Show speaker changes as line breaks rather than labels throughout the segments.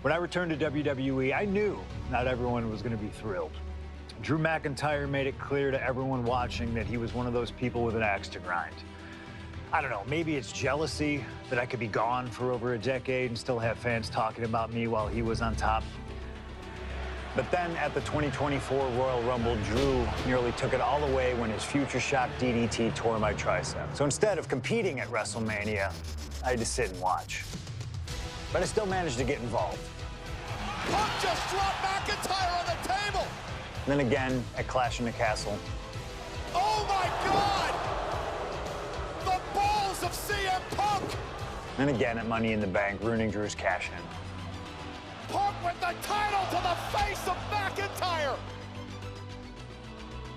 When I returned to WWE, I knew not everyone was going to be thrilled. Drew McIntyre made it clear to everyone watching that he was one of those people with an axe to grind. I don't know, maybe it's jealousy that I could be gone for over a decade and still have fans talking about me while he was on top. But then at the 2024 Royal Rumble, Drew nearly took it all away when his Future Shock DDT tore my tricep. So instead of competing at WrestleMania, I had to sit and watch. But I still managed to get involved.
Punk just dropped McIntyre on the table!
Then again at Clash in the Castle.
Oh my God! The balls of CM Punk!
Then again at Money in the Bank, ruining Drew's cash-in.
Punk with the title to the face of McIntyre!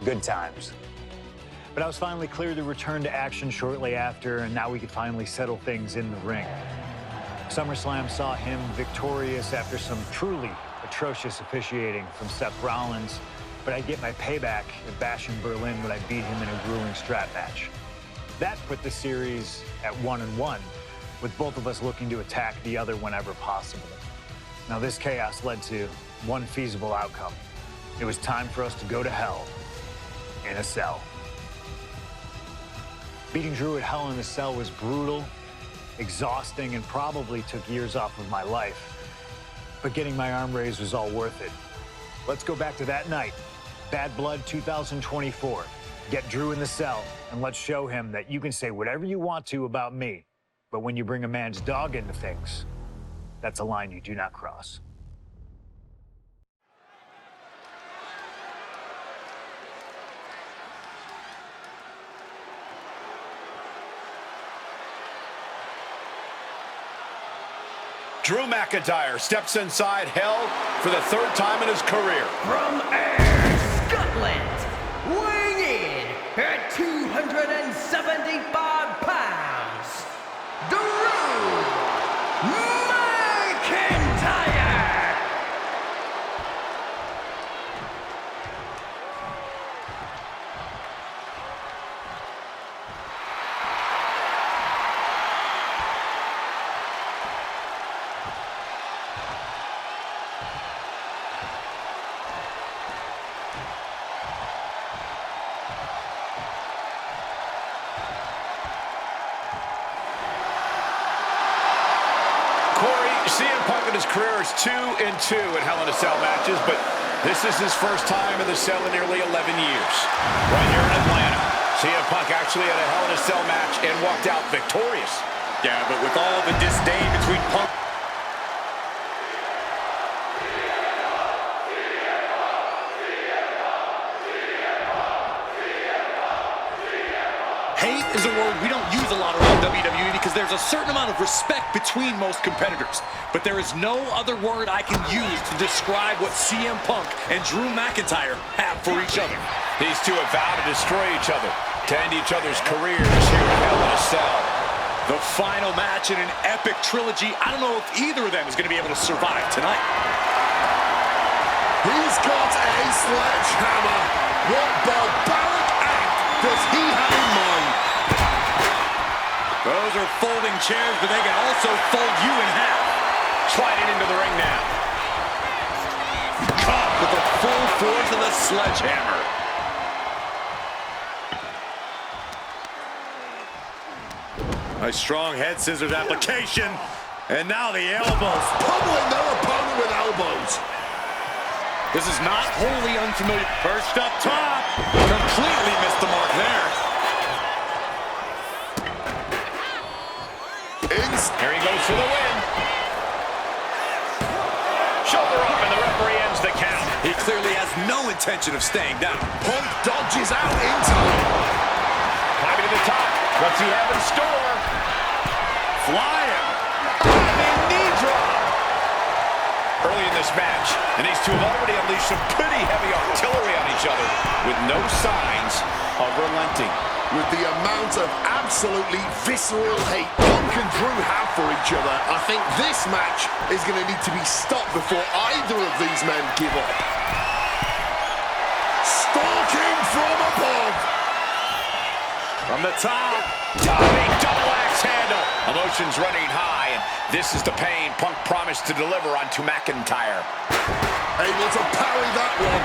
Good times. But I was finally cleared to return to action shortly after, and now we could finally settle things in the ring. SummerSlam saw him victorious after some truly atrocious officiating from Seth Rollins, but I'd get my payback at Bash in Berlin when I beat him in a grueling strap match. That put the series at 1-1, with both of us looking to attack the other whenever possible. Now this chaos led to one feasible outcome. It was time for us to go to hell in a cell. Beating Drew at Hell in a Cell was brutal, exhausting, and probably took years off of my life. But getting my arm raised was all worth it. Let's go back to that night, Bad Blood 2024. Get Drew in the cell, and let's show him that you can say whatever you want to about me, but when you bring a man's dog into things, that's a line you do not cross.
Drew McIntyre steps inside Hell for the third time in his career.
From Ayr, Scotland, weighing in at 275 pounds, Drew McIntyre!
CMPunk in his career is 2-2 in Hell in a Cell matches, but this is his first time in the cell in nearly 11 years. Right here in Atlanta, CMPunk actually had a Hell in a Cell match and walked out victorious.
Yeah, but with all the disdain between Punk... Hate is a word we don't use a lot around WWE because there's a certain amount of respect between most competitors. But there is no other word I can use to describe what CM Punk and Drew McIntyre have for each other.
These two have vowed to destroy each other, to end each other's careers here in Hell in a Cell.
The final match in an epic trilogy. I don't know if either of them is going to be able to survive tonight.
He's got a sledgehammer. What barbaric act does he have in mind?
Those are folding chairs, but they can also fold you in half.
Sliding into the ring now.
Caught with the full force of the sledgehammer. A strong head scissors application. And now the elbows.
Pummeling their opponent with elbows.
This is not wholly unfamiliar. Perched up top. Completely missed the mark there.
Here he goes for the win. Shoulder up, and the referee ends the count.
He clearly has no intention of staying down.
Punk dodges out in time.
Climbing to the top. What's he have in store?
Flying.
Diving knee drop. Early in this match, and these two have already unleashed some pretty heavy artillery on each other with no signs of relenting.
With the amount of absolutely visceral hate Punk and Drew have for each other, I think this match is going to need to be stopped before either of these men give up. Stalking from above.
From the top.
Diving double axe handle. Emotions running high, and this is the pain Punk promised promised to deliver onto McIntyre.
Able to parry that one.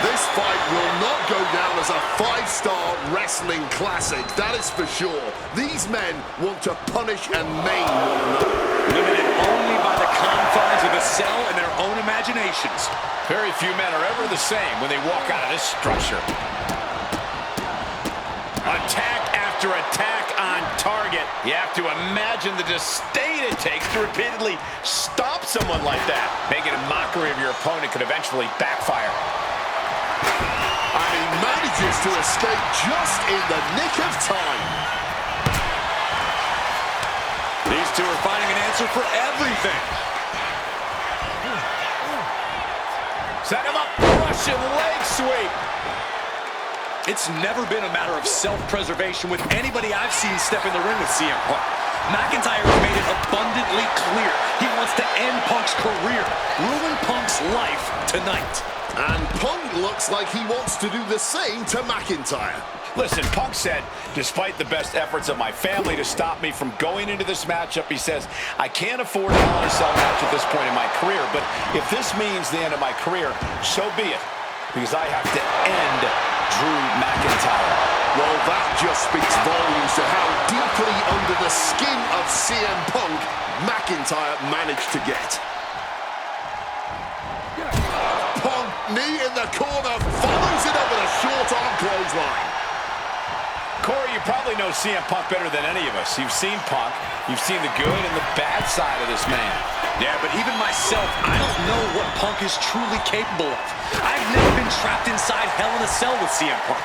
This fight will not go down as a 5-star wrestling classic, that is for sure. These men want to punish and maim one another.
Limited only by the confines of the cell and their own imaginations.
Very few men are ever the same when they walk out of this structure. Attack after attack on target. You have to imagine the disdain it takes to repeatedly stop someone like that. Making a mockery of your opponent could eventually backfire.
And he manages to escape just in the nick of time.
These two are finding an answer for everything.
Set him up, Russian leg sweep.
It's never been a matter of self-preservation with anybody I've seen step in the ring with CM Punk. McIntyre has made it abundantly clear he wants to end Punk's career, ruin Punk's life tonight.
And Punk looks like he wants to do the same to McIntyre.
Listen, Punk said, despite the best efforts of my family to stop me from going into this matchup, he says, I can't afford a Hell in a Cell match at this point in my career, but if this means the end of my career, so be it, because I have to end Drew McIntyre.
Well, that just speaks volumes to how deeply under the skin of CM Punk McIntyre managed to get. Punk, knee in the corner, follows it up with a short arm clothesline.
Corey, you probably know CM Punk better than any of us. You've seen Punk. You've seen the good and the bad side of this man.
Yeah, but even myself, I don't know what Punk is truly capable of. I've never been trapped inside Hell in a Cell with CM Punk.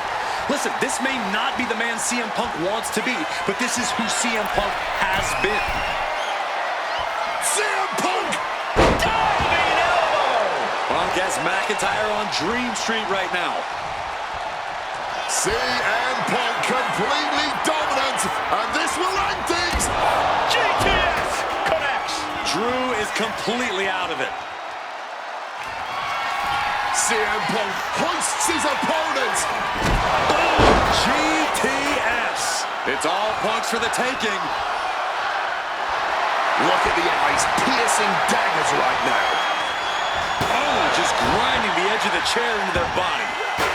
Listen, this may not be the man CM Punk wants to be, but this is who CM Punk has been.
CM Punk!
Diving elbow!
Punk has McIntyre on Dream Street right now.
CM Punk completely dominant, and this will end things.
GTS connects.
Drew is completely out of it.
CM Punk hoists his opponent.
GTS. It's all Punk's for the taking.
Look at the eyes, piercing daggers right now.
Oh, just grinding the edge of the chair into their body.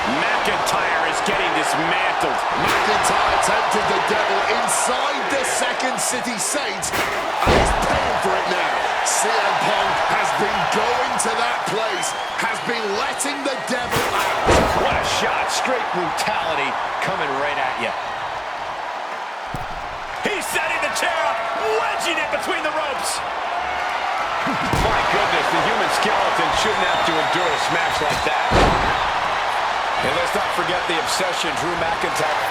McIntyre is getting dismantled.
McIntyre tempted the devil inside the Second City Saints, and he's paying for it now. CM Punk has been going to that place, has been letting the devil out.
What a shot. Straight brutality coming right at you. He's setting the chair up, wedging it between the ropes. My goodness, the human skeleton shouldn't have to endure a smash like that. And let's not forget the obsession, Drew McIntyre.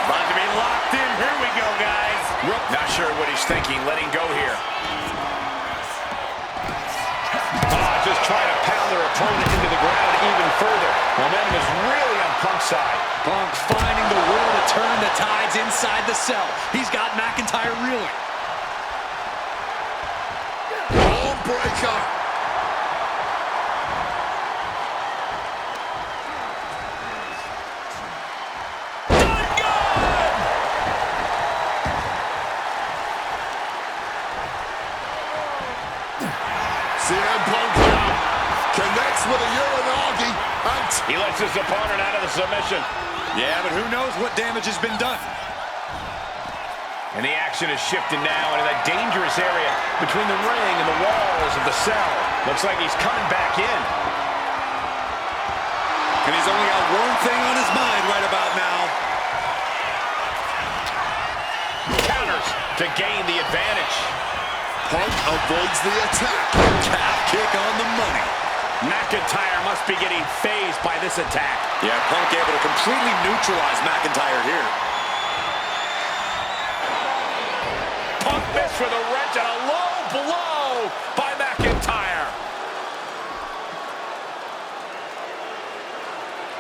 About to be locked in. Here we go, guys.
Not sure what he's thinking, letting go here. Just trying to pound their opponent into the ground even further. Momentum is really on Punk's side.
Punk finding the will to turn the tides inside the cell. He's got McIntyre reeling.
Arm breaker. CM Punk now connects with a Uranagi, and
He lets his opponent out of the submission.
Yeah, but who knows what damage has been done.
And the action is shifting now into that dangerous area between the ring and the walls of the cell. Looks like he's coming back in.
And he's only got one thing on his mind right about now.
Counters to gain the advantage.
Punk avoids the attack.
Calf kick on the money.
McIntyre must be getting phased by this attack.
Yeah, Punk able to completely neutralize McIntyre here.
Punk missed with a wrench and a low blow by McIntyre.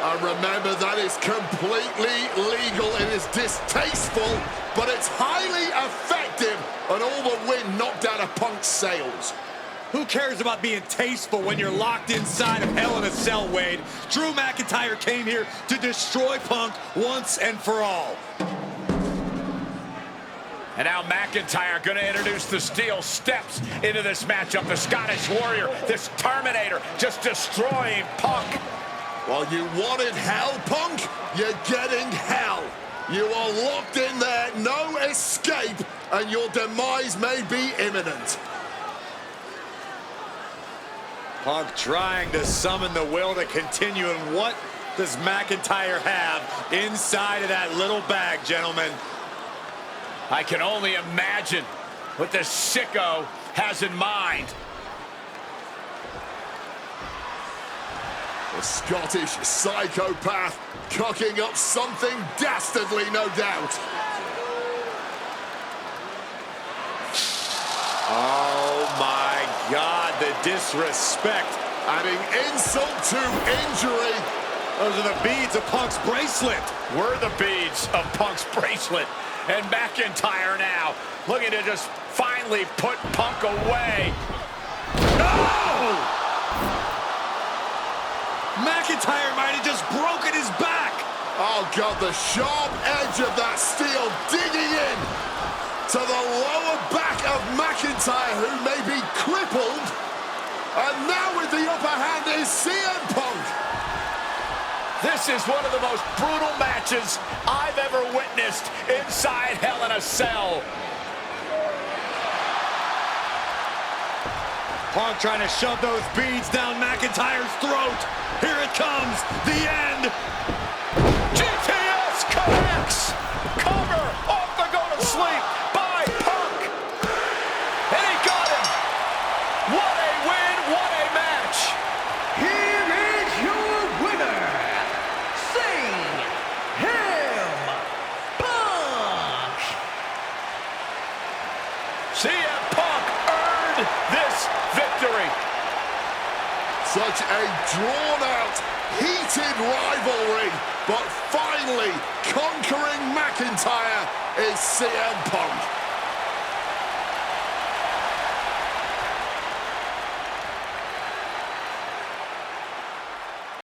And remember, that is completely legal. It is distasteful, but it's highly effective. And all the wind knocked out of Punk's sails.
Who cares about being tasteful when you're locked inside of Hell in a Cell, Wade? Drew McIntyre came here to destroy Punk once and for all.
And now McIntyre going to introduce the steel steps into this matchup. The Scottish Warrior, this Terminator, just destroying Punk.
Well, you wanted hell, Punk? You're getting hell. You are locked in there, no escape, and your demise may be imminent.
Punk trying to summon the will to continue, and what does McIntyre have inside of that little bag, gentlemen?
I can only imagine what this sicko has in mind.
The Scottish psychopath cooking up something dastardly, no doubt.
Oh my God, the disrespect.
Adding insult to injury.
Those are the beads of Punk's bracelet.
We're the beads of Punk's bracelet. And McIntyre now looking to just finally put Punk away. No!
McIntyre might have just broken his back.
Oh God, the sharp edge of that steel digging in to the lower back of McIntyre, who may be crippled. And now with the upper hand is CMPunk.
This is one of the most brutal matches I've ever witnessed inside Hell in a Cell.
Punk trying to shove those beads down McIntyre's throat. Here it comes, the end.
GTS connects. Cover off the go to sleep by Punk. And he got him. What a win, what a match.
Here is your winner,
CM Punk earned this victory.
Such a drawn-out, heated rivalry, but finally conquering McIntyre is CM Punk.